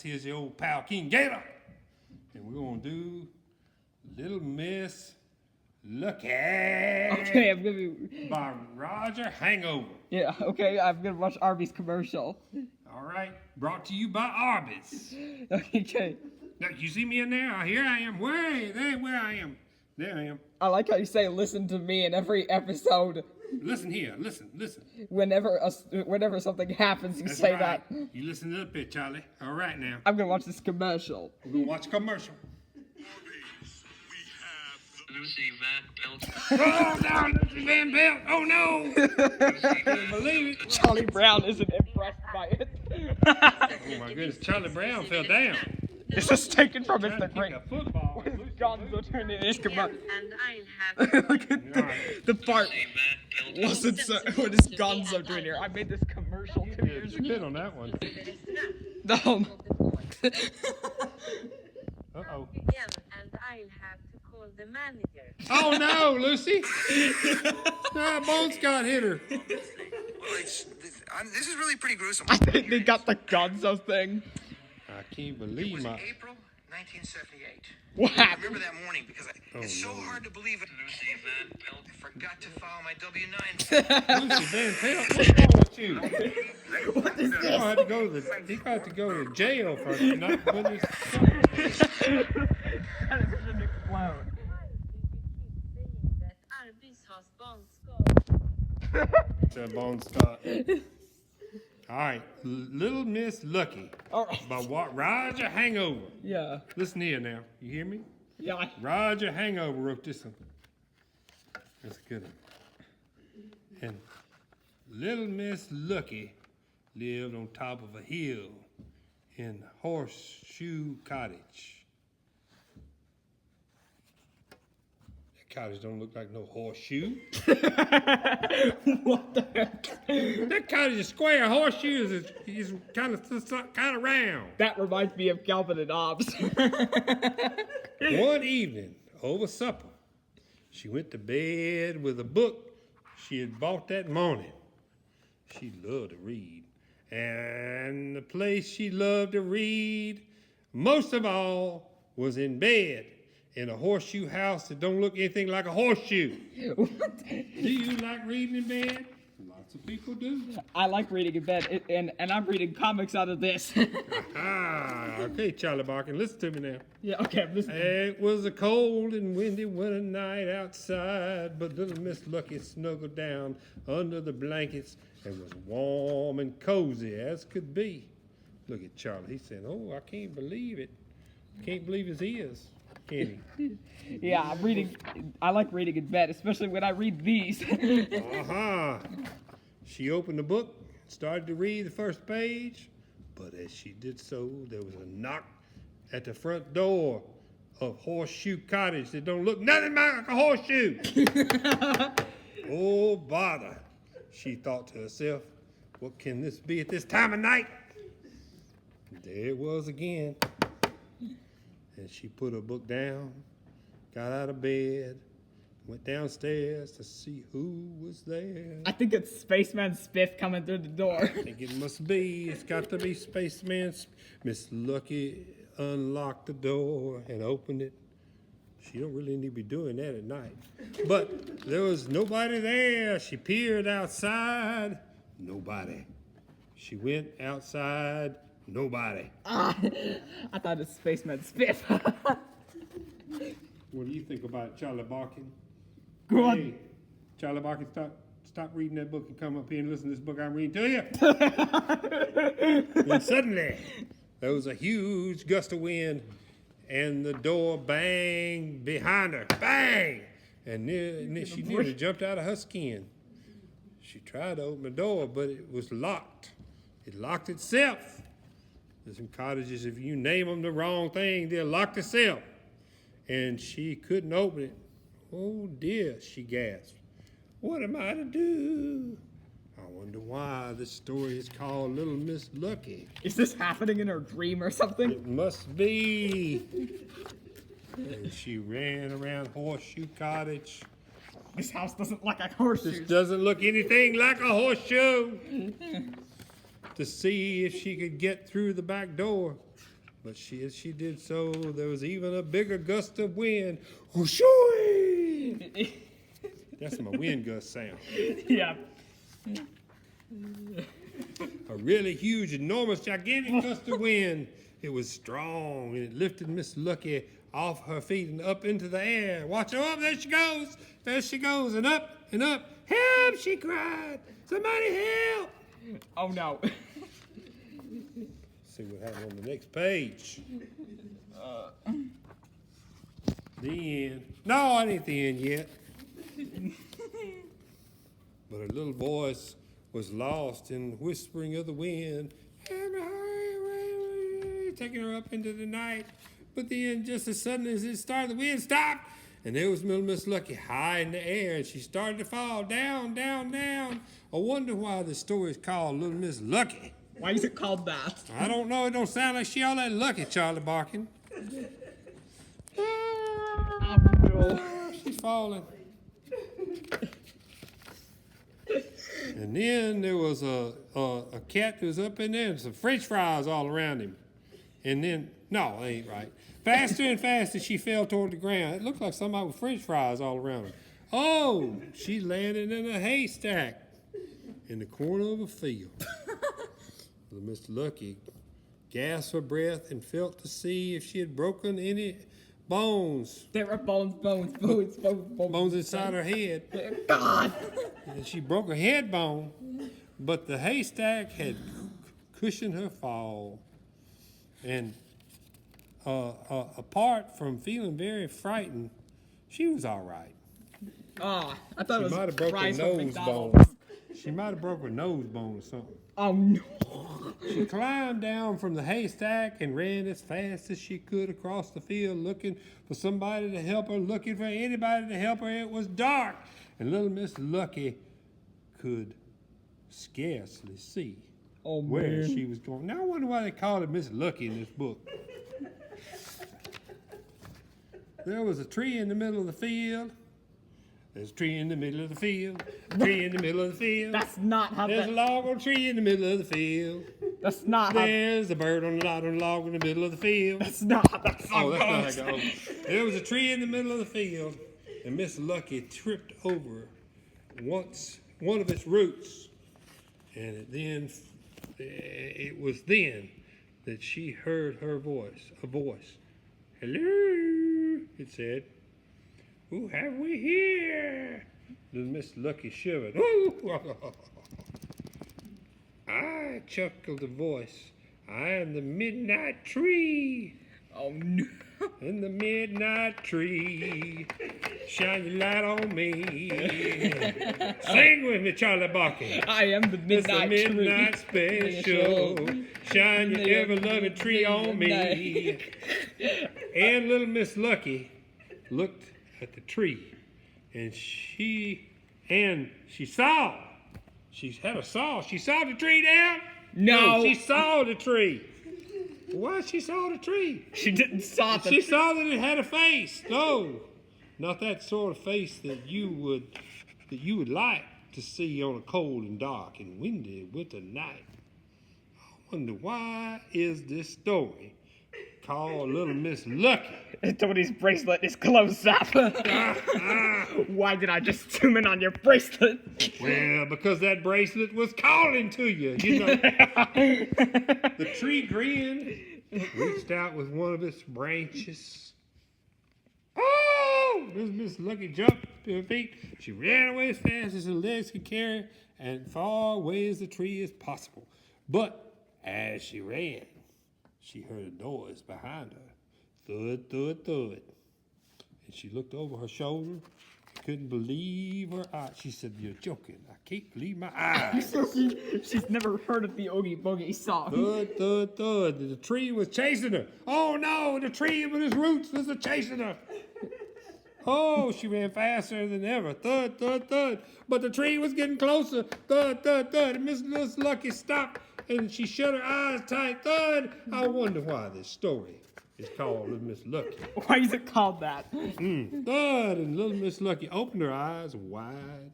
Here's the old pal King Gator, and we're gonna do Little Miss Lucky. Okay, I'm gonna be. By Roger Hangover. Yeah, okay, I'm gonna watch Arby's commercial. All right, brought to you by Arby's. Okay. Now you see me in there? Here I am. Where I am. There I am. I like how you say "listen to me" in every episode. Listen here. Listen. Whenever something happens, you That's say right. that. You listen to the bit, Charlie. All right now. I'm gonna watch this commercial. We're gonna watch a commercial. Lucy Van Pelt. Oh no, Lucy Van Pelt! Oh no! I can't believe it. Charlie Brown isn't impressed by it. Oh my goodness, Charlie Brown fell down. It's just taken from Trying to Mr. kick Green. a football. What is Gonzo turning in his commercial? And I'll have Look at the part. Lucy Van Pelt. Wasn't so, what is Gonzo doing here? I made this commercial 2 years ago. Spit on that one. No. Uh-oh. again, and I'll have to call the manager. Oh no, Lucy! Bone Scott hit her. Well, this is really pretty gruesome. I think they got the Gonzo thing. I can't It believe was my. April 1978. What I happened? remember that morning because it's so hard to believe it. Lucy Van Pelt. I forgot to file my W-9. Lucy Van Pelt, what's wrong with you? What is He this? had to go to jail for not putting his. That is gonna explode. Why do you keep saying that Arby's has Bon Scott? Bone Scott. All right, Little Miss Lucky Alright. by Roger Hangover. Yeah. Listen here now. You hear me? Yeah. Roger Hangover wrote this one. That's a good one. And Little Miss Lucky lived on top of a hill in Horseshoe Cottage. That cottage don't look like no horseshoe. What the heck? That cottage is square. Horseshoes is kind of round. That reminds me of Calvin and Hobbes. One evening, over supper, she went to bed with a book she had bought that morning. She loved to read. And the place she loved to read, most of all, was in bed in a horseshoe house that don't look anything like a horseshoe. Do you like reading in bed? Lots of people do. I like reading in bed, and I'm reading comics out of this. Okay, Charlie Barkin, listen to me now. Yeah, okay, I'm listening. It was a cold and windy winter night outside, but little Miss Lucky snuggled down under the blankets and was warm and cozy as could be. Look at Charlie. He's saying, "Oh, I can't believe it. Can't believe his ears." Can he? Yeah, I'm reading. I like reading in bed, especially when I read these. Uh-huh. She opened the book, started to read the first page, but as she did so, there was a knock at the front door of Horseshoe Cottage that don't look nothing like a horseshoe. Oh, bother, she thought to herself. What can this be at this time of night? There it was again. And she put her book down, got out of bed, went downstairs to see who was there. I think it's Spaceman Spiff coming through the door. I think it must be. It's got to be Spaceman. Miss Lucky unlocked the door and opened it. She don't really need to be doing that at night. But there was nobody there. She peered outside. Nobody. She went outside. Nobody. I thought it's Spaceman Spiff. What do you think about it, Charlie Barkin? Go on. Hey, Charlie Barkin, stop reading that book and come up here and listen to this book I'm reading to you. And suddenly, there was a huge gust of wind, and the door banged behind her. Bang! And she nearly jumped out of her skin. She tried to open the door, but it was locked. It locked itself. There's some cottages, if you name them the wrong thing, they'll lock themselves. And she couldn't open it. Oh dear, she gasped. What am I to do? I wonder why this story is called Little Miss Lucky. Is this happening in her dream or something? It must be. And she ran around Horseshoe Cottage. This house doesn't look like This horseshoes. doesn't look anything like a horseshoe. To see if she could get through the back door. But as she did so, there was even a bigger gust of wind. Whooshooey! That's my wind gust sound. Yeah. A really huge, enormous, gigantic gust of wind. It was strong, and it lifted Miss Lucky off her feet and up into the air. Watch her up, there she goes. There she goes, and up, and up. Help, she cried. Somebody help. Oh no. See what happened on the next page. The end. No, it ain't the end yet. But her little voice was lost in the whispering of the wind. Taking her up into the night. But then, just as suddenly as it started, the wind stopped. And there was little Miss Lucky high in the air. And she started to fall down, down, down. I wonder why the story is called Little Miss Lucky. Why is it called that? I don't know. It don't sound like she all that lucky, Charlie Barkin. Oh, no. She's falling. And then there was a cat that was up in there and some French fries all around him. And then, no, that ain't right. Faster and faster she fell toward the ground. It looked like somebody with French fries all around her. Oh, she landed in a haystack in the corner of a field. Little Miss Lucky gasped for breath and felt to see if she had broken any bones. There were bones Inside her head. God! And she broke her head bone, but the haystack had cushioned her fall. And apart from feeling very frightened, she was all right. Oh, I thought it was She might have broke her fries from nose McDonald's. bone. She might have broke her nose bone or something. Oh no! She climbed down from the haystack and ran as fast as she could across the field, looking for somebody to help her, looking for anybody to help her. It was dark, and little Miss Lucky could scarcely see where she was going. Now I wonder why they called her Miss Lucky in this book. There was a tree in the middle of the field. There's a tree in the middle of the field. A tree in the middle of the field. That's not how There's that. a log on a tree in the middle of the field. That's not how. There's a bird on the log in the middle of the field. That's not how that song Oh, that's goes. not how it goes. There was a tree in the middle of the field, and Miss Lucky tripped over one of its roots, and it was then that she heard a voice. Hello, it said. Who have we here? Little Miss Lucky shivered. Ooh. I, chuckled the voice. I am the midnight tree. Oh no! In the midnight tree, shine your light on me. Sing with me, Charlie Barkin. I am the It's a midnight midnight tree. special. Shine your ever-loving tree on me. And little Miss Lucky looked at the tree, and she saw. She had a saw. She saw the tree down. No. She saw the tree. Why she saw the tree? She didn't saw She the. saw that it had a face. No, not that sort of face that you would like to see on a cold and dark and windy winter night. I wonder why is this story called Little Miss Lucky? Tony's bracelet is close up. Why did I just zoom in on your bracelet? Well, because that bracelet was calling to you, you know. The tree grinned, reached out with one of its branches. Oh! Miss Lucky jumped to her feet. She ran away as fast as her legs could carry her, and far away as the tree as possible. But as she ran, she heard a noise behind her. Thud, thud, thud. And she looked over her shoulder. Couldn't believe her eyes. She said, "You're joking. I can't believe my eyes." She's never heard of the Oogie Boogie song. Thud, thud, thud. The tree was chasing her. Oh no, the tree with its roots was chasing her. Oh, she ran faster than ever. Thud, thud, thud. But the tree was getting closer. Thud, thud, thud. And Miss Lucky stopped and she shut her eyes tight. Thud. I wonder why this story is called Little Miss Lucky. Why is it called that? Thud. And little Miss Lucky opened her eyes wide.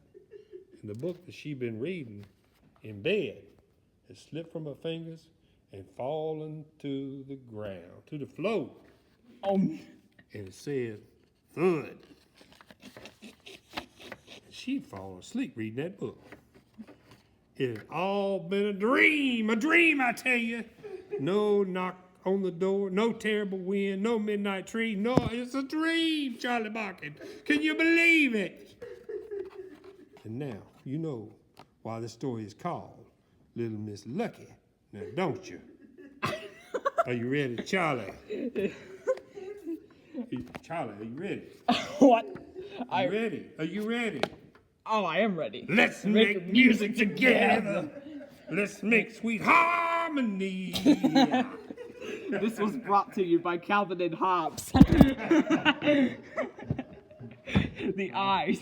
And the book that she'd been reading in bed had slipped from her fingers and falling to the ground, to the floor. Oh, And it said, thud. She'd fallen asleep reading that book. It had all been a dream, I tell you. No knock on the door, no terrible wind, no midnight tree. No, it's a dream, Charlie Barkin. Can you believe it? And now, you know why the story is called Little Miss Lucky. Now, don't you? Are you ready, Charlie? Charlie, are you ready? what? Are you ready? Are you ready? Oh, I am ready. Let's make music together. Let's make sweet harmony. This was brought to you by Calvin and Hobbes. The eyes.